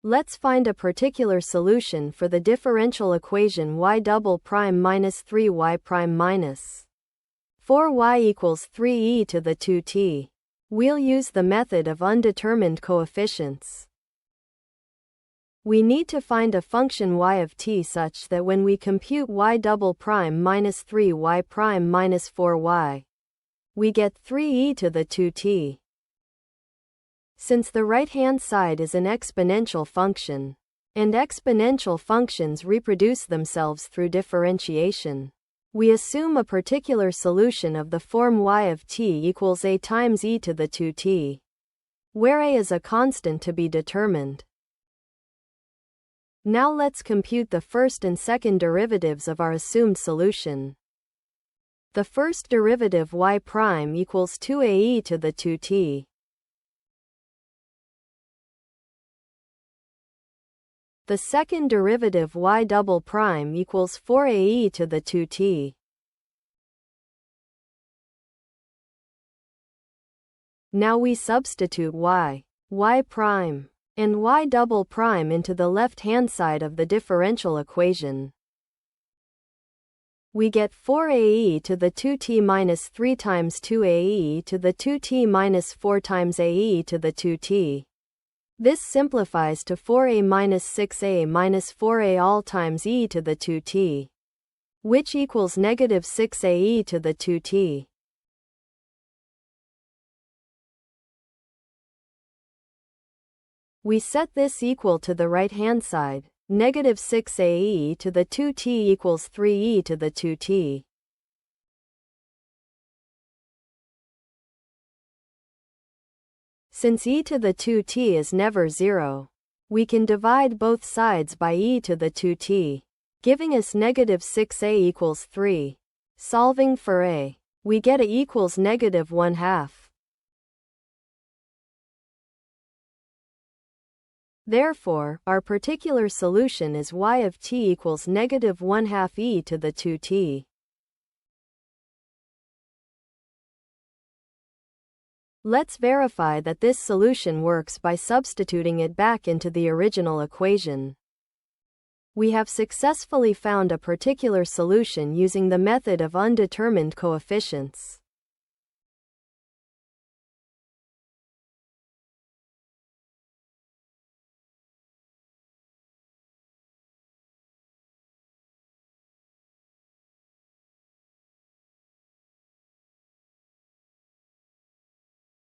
Let's find a particular solution for the differential equation y double prime minus 3y prime minus 4y equals 3e to the 2t. We'll use the method of undetermined coefficients. We need to find a function y of t such that when we compute y double prime minus 3y prime minus 4y, we get 3e to the 2t. Since the right-hand side is an exponential function, and exponential functions reproduce themselves through differentiation, we assume a particular solution of the form y of t equals a times e to the 2t, where a is a constant to be determined. Now let's compute the first and second derivatives of our assumed solution. The first derivative y prime equals 2ae to the 2t. The second derivative y double prime equals 4ae to the 2t. Now we substitute y prime, and y double prime into the left-hand side of the differential equation. We get 4ae to the 2t minus 3 times 2ae to the 2t minus 4 times ae to the 2t. This simplifies to 4a minus 6a minus 4a all times e to the 2t, which equals negative 6ae to the 2t. We set this equal to the right-hand side, negative 6ae to the 2t equals 3e to the 2t. Since e to the 2t is never 0, we can divide both sides by e to the 2t, giving us negative 6a equals 3. Solving for a, we get a equals negative 1/2. Therefore, our particular solution is y of t equals negative 1/2 e to the 2t. Let's verify that this solution works by substituting it back into the original equation. We have successfully found a particular solution using the method of undetermined coefficients.